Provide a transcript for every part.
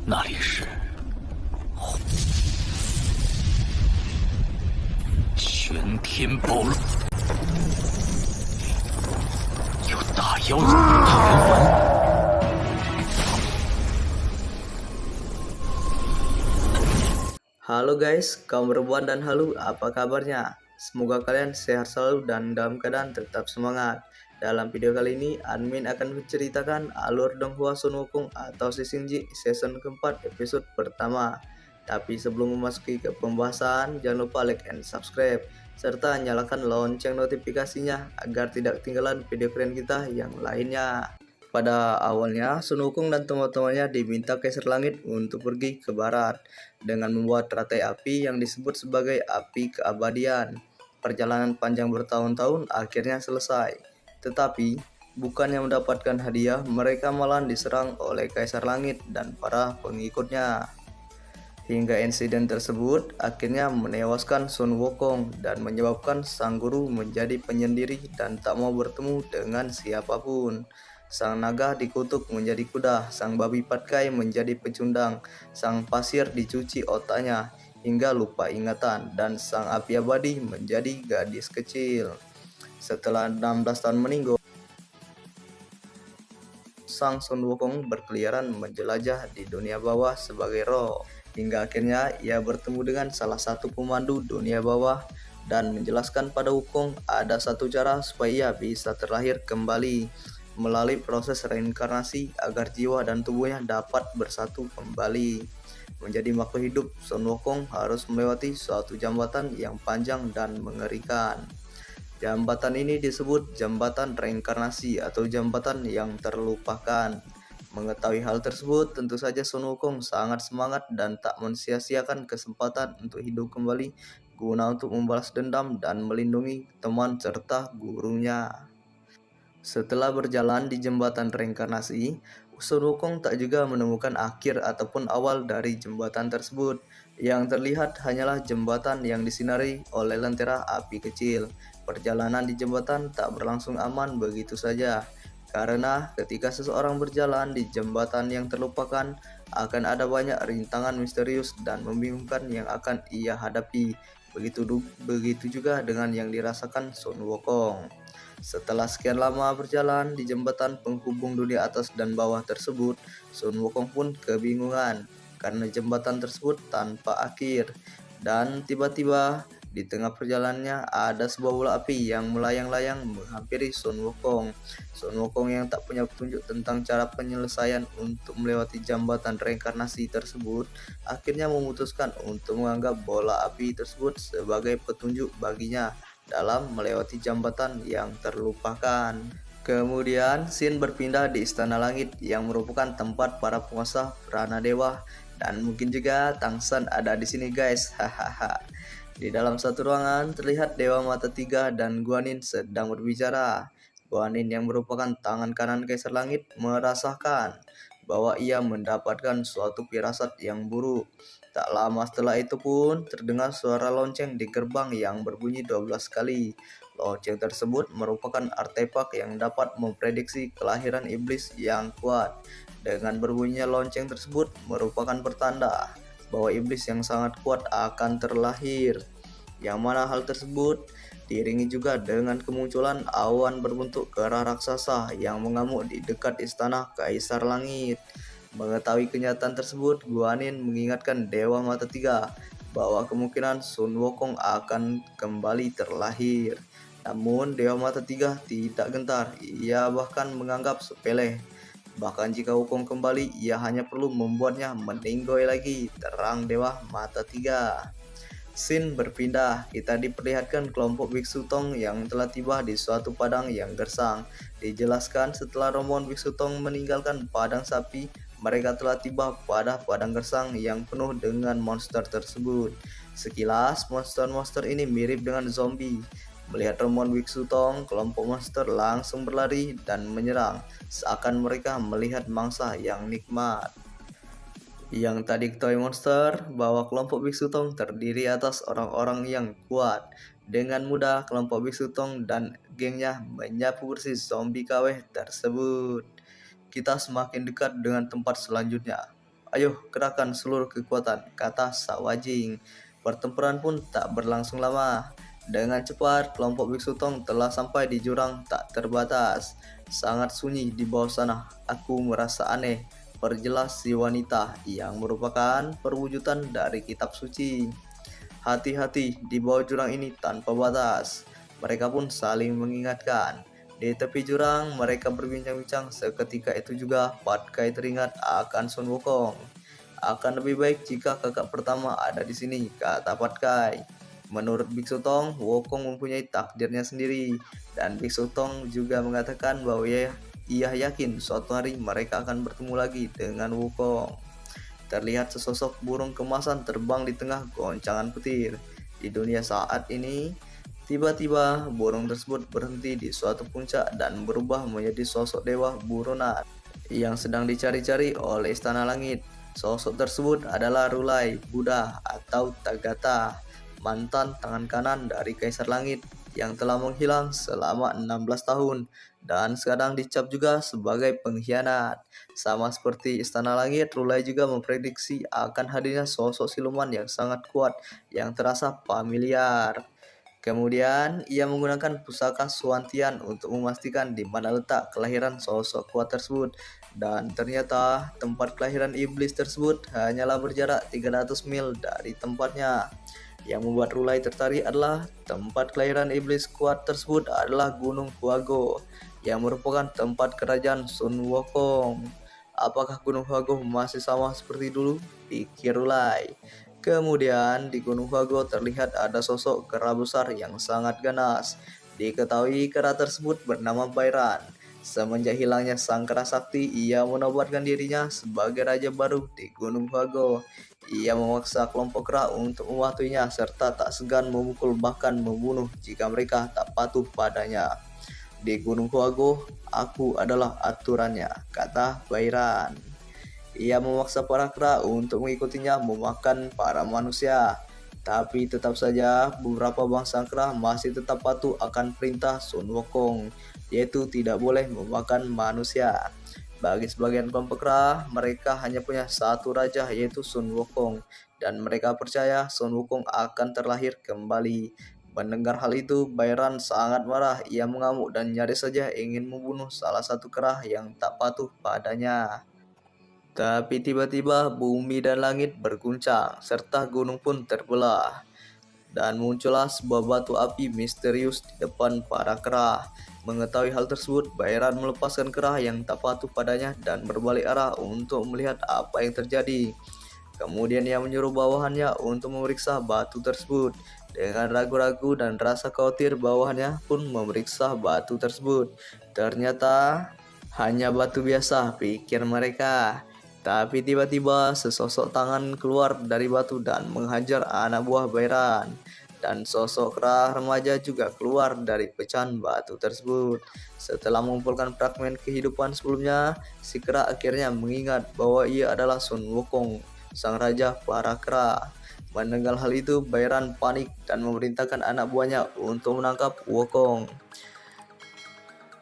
那里是玄天宝录，有大妖精他人魂。Halo guys, kaum perempuan dan halu, apa kabarnya? Semoga kalian sehat selalu dan dalam keadaan tetap semangat. Dalam video kali ini, admin akan menceritakan alur Donghua Sun Wukong atau Sisingji season keempat episode pertama. Tapi sebelum memasuki ke pembahasan, jangan lupa like and subscribe, serta nyalakan lonceng notifikasinya agar tidak ketinggalan video keren kita yang lainnya. Pada awalnya, Sun Wukong dan teman-temannya diminta Kaisar Langit untuk pergi ke barat dengan membuat rantai api yang disebut sebagai api keabadian. Perjalanan panjang bertahun-tahun akhirnya selesai. Tetapi, bukannya mendapatkan hadiah, mereka malah diserang oleh Kaisar Langit dan para pengikutnya. Hingga insiden tersebut akhirnya menewaskan Sun Wukong dan menyebabkan sang guru menjadi penyendiri dan tak mau bertemu dengan siapapun. Sang naga dikutuk menjadi kuda, sang babi patkai menjadi pecundang, sang pasir dicuci otaknya hingga lupa ingatan, dan sang api abadi menjadi gadis kecil. Setelah 16 tahun meninggal, sang Sun Wukong berkeliaran menjelajah di dunia bawah sebagai roh, hingga akhirnya ia bertemu dengan salah satu pemandu dunia bawah dan menjelaskan pada Wukong ada satu cara supaya ia bisa terlahir kembali melalui proses reinkarnasi agar jiwa dan tubuhnya dapat bersatu kembali. Menjadi makhluk hidup, Sun Wukong harus melewati suatu jambatan yang panjang dan mengerikan. Jambatan ini disebut jambatan reinkarnasi atau jambatan yang terlupakan. Mengetahui hal tersebut, tentu saja Sun Wukong sangat semangat dan tak mensia-siakan kesempatan untuk hidup kembali guna untuk membalas dendam dan melindungi teman serta gurunya. Setelah berjalan di jembatan reinkarnasi, Sun Wukong tak juga menemukan akhir ataupun awal dari jembatan tersebut. Yang terlihat hanyalah jembatan yang disinari oleh lentera api kecil. Perjalanan di jembatan tak berlangsung aman begitu saja, karena ketika seseorang berjalan di jembatan yang terlupakan, akan ada banyak rintangan misterius dan membingungkan yang akan ia hadapi. Begitu juga dengan yang dirasakan Sun Wukong. Setelah sekian lama berjalan di jembatan penghubung dunia atas dan bawah tersebut, Sun Wukong pun kebingungan karena jembatan tersebut tanpa akhir. Dan tiba-tiba di tengah perjalanannya ada sebuah bola api yang melayang-layang menghampiri Sun Wukong. Sun Wukong yang tak punya petunjuk tentang cara penyelesaian untuk melewati jambatan reinkarnasi tersebut, akhirnya memutuskan untuk menganggap bola api tersebut sebagai petunjuk baginya dalam melewati jambatan yang terlupakan. Kemudian Sin berpindah di Istana Langit yang merupakan tempat para penguasa Prana Dewa, dan mungkin juga Tang San ada di sini guys. Hahaha. Di dalam satu ruangan terlihat Dewa Mata Tiga dan Guanin sedang berbicara. Guanin yang merupakan tangan kanan Kaisar Langit merasakan bahwa ia mendapatkan suatu firasat yang buruk. Tak lama setelah itu pun terdengar suara lonceng di gerbang yang berbunyi 12 kali. Lonceng tersebut merupakan artefak yang dapat memprediksi kelahiran iblis yang kuat. Dengan berbunyinya lonceng tersebut merupakan pertanda bahwa iblis yang sangat kuat akan terlahir. Yang mana hal tersebut diiringi juga dengan kemunculan awan berbentuk kera raksasa yang mengamuk di dekat istana Kaisar Langit. Mengetahui kenyataan tersebut, Guanin mengingatkan Dewa Mata Tiga bahwa kemungkinan Sun Wukong akan kembali terlahir. Namun Dewa Mata Tiga tidak gentar, ia bahkan menganggap sepele. Bahkan jika Wukong kembali, ia hanya perlu membuatnya meninggoy lagi, terang Dewa Mata Tiga. Scene berpindah, kita diperlihatkan kelompok biksu Tong yang telah tiba di suatu padang yang gersang. Dijelaskan setelah rombongan biksu Tong meninggalkan padang sapi, mereka telah tiba pada padang gersang yang penuh dengan monster tersebut. Sekilas, monster-monster ini mirip dengan zombie. Melihat rombongan biksu Tong, kelompok monster langsung berlari dan menyerang, seakan mereka melihat mangsa yang nikmat. Yang tadi ketahui monster bahwa kelompok biksu Tong terdiri atas orang-orang yang kuat. Dengan mudah kelompok biksu Tong dan gengnya menyapu bersih zombie KW tersebut. Kita semakin dekat dengan tempat selanjutnya. Ayo kerahkan seluruh kekuatan, kata Sawajing. Pertempuran pun tak berlangsung lama. Dengan cepat, kelompok Biksu Tong telah sampai di jurang tak terbatas. Sangat sunyi di bawah sana. Aku merasa aneh, perjelas si wanita yang merupakan perwujudan dari kitab suci. Hati-hati di bawah jurang ini tanpa batas. Mereka pun saling mengingatkan. Di tepi jurang, mereka berbincang-bincang. Seketika itu juga Pat Kai teringat akan Sun Wukong. Akan lebih baik jika kakak pertama ada di sini, kata Pat Kai. Menurut Biksu Tong, Wukong mempunyai takdirnya sendiri. Dan Biksu Tong juga mengatakan bahwa ia yakin suatu hari mereka akan bertemu lagi dengan Wukong. Terlihat sesosok burung kemasan terbang di tengah goncangan petir. Di dunia saat ini, tiba-tiba burung tersebut berhenti di suatu puncak dan berubah menjadi sosok dewa buronan yang sedang dicari-cari oleh istana langit. Sosok tersebut adalah Rulai Buddha atau Taggata, mantan tangan kanan dari Kaisar Langit yang telah menghilang selama 16 tahun dan sekarang dicap juga sebagai pengkhianat. Sama seperti Istana Langit, Rulai juga memprediksi akan hadirnya sosok siluman yang sangat kuat yang terasa familiar. Kemudian, ia menggunakan pusaka Suantian untuk memastikan di mana letak kelahiran sosok kuat tersebut. Dan ternyata tempat kelahiran iblis tersebut hanyalah berjarak 300 mil dari tempatnya. Yang membuat Rulai tertarik adalah tempat kelahiran iblis kuat tersebut adalah Gunung Huago, yang merupakan tempat kerajaan Sun Wukong. Apakah Gunung Huago masih sama seperti dulu? Pikir Rulai. Kemudian di Gunung Huago terlihat ada sosok kera besar yang sangat ganas. Diketahui kera tersebut bernama Bairan. Semenjak hilangnya sang kera sakti, ia menobatkan dirinya sebagai raja baru di Gunung Huago. Ia memaksa kelompok kera untuk mematuhinya serta tak segan memukul bahkan membunuh jika mereka tak patuh padanya. Di Gunung Huago, aku adalah aturannya, kata Bairan. Ia memaksa para kera untuk mengikutinya memakan para manusia. Tapi tetap saja beberapa bangsa kera masih tetap patuh akan perintah Sun Wukong, yaitu tidak boleh memakan manusia. Bagi sebagian kelompok kera, mereka hanya punya satu raja yaitu Sun Wukong, dan mereka percaya Sun Wukong akan terlahir kembali. Mendengar hal itu, Bairan sangat marah. Ia mengamuk dan nyaris saja ingin membunuh salah satu kera yang tak patuh padanya. Tapi tiba-tiba bumi dan langit berguncang, serta gunung pun terbelah. Dan muncullah sebuah batu api misterius di depan para kera. Mengetahui hal tersebut, Bairan melepaskan kera yang tak patuh padanya dan berbalik arah untuk melihat apa yang terjadi. Kemudian ia menyuruh bawahannya untuk memeriksa batu tersebut. Dengan ragu-ragu dan rasa khawatir, bawahannya pun memeriksa batu tersebut. Ternyata hanya batu biasa, pikir mereka. Tapi tiba-tiba sesosok tangan keluar dari batu dan menghajar anak buah Bairan. Dan sosok kera remaja juga keluar dari pecahan batu tersebut. Setelah mengumpulkan fragmen kehidupan sebelumnya, si kera akhirnya mengingat bahwa ia adalah Sun Wukong, sang raja para kera. Mendengar hal itu, Bairan panik dan memerintahkan anak buahnya untuk menangkap Wukong.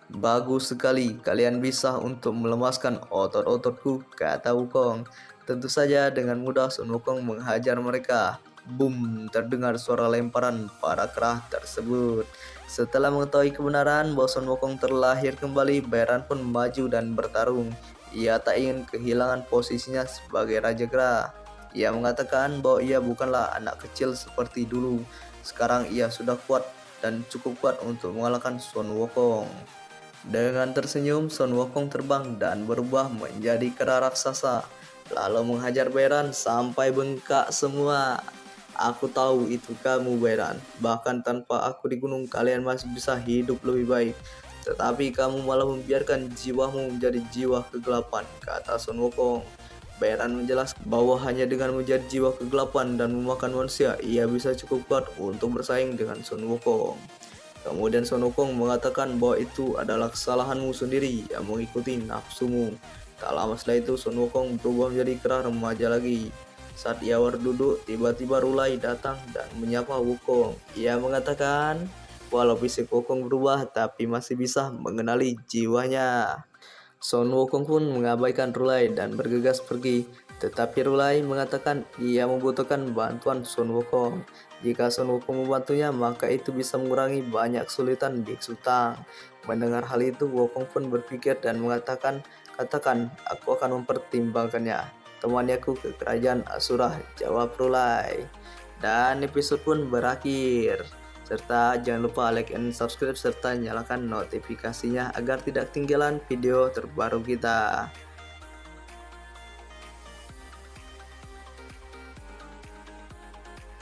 Bagus sekali, kalian bisa untuk melemaskan otot-ototku, kata Wukong. Tentu saja dengan mudah Sun Wukong menghajar mereka. Boom, terdengar suara lemparan para kera tersebut. Setelah mengetahui kebenaran bahwa Sun Wukong terlahir kembali, Bairan pun maju dan bertarung. Ia tak ingin kehilangan posisinya sebagai raja kera. Ia mengatakan bahwa ia bukanlah anak kecil seperti dulu. Sekarang ia sudah kuat dan cukup kuat untuk mengalahkan Sun Wukong. Dengan tersenyum, Sun Wukong terbang dan berubah menjadi kera raksasa, lalu menghajar Bairan sampai bengkak semua. Aku tahu itu kamu, Bairan. Bahkan tanpa aku di gunung, kalian masih bisa hidup lebih baik. Tetapi kamu malah membiarkan jiwamu menjadi jiwa kegelapan, kata Sun Wukong. Bairan menjelaskan bahwa hanya dengan menjadi jiwa kegelapan dan memakan manusia, ia bisa cukup kuat untuk bersaing dengan Sun Wukong. Kemudian Sun Wukong mengatakan bahwa itu adalah kesalahanmu sendiri yang mengikuti nafsumu. Tak lama setelah itu, Sun Wukong berubah menjadi kera remaja lagi. Saat ia berduduk, tiba-tiba Rulai datang dan menyapa Wukong. Ia mengatakan, walau fisik Wukong berubah, tapi masih bisa mengenali jiwanya. Son Wukong pun mengabaikan Rulai dan bergegas pergi. Tetapi Rulai mengatakan ia membutuhkan bantuan Sun Wukong. Jika Sun Wukong membantunya, maka itu bisa mengurangi banyak kesulitan Biksu Tang. Mendengar hal itu, Wukong pun berpikir dan mengatakan, "Katakan, aku akan mempertimbangkannya. Temani aku ke kerajaan Asura," jawab Rulai. Dan episode pun berakhir. Serta jangan lupa like and subscribe serta nyalakan notifikasinya agar tidak ketinggalan video terbaru kita.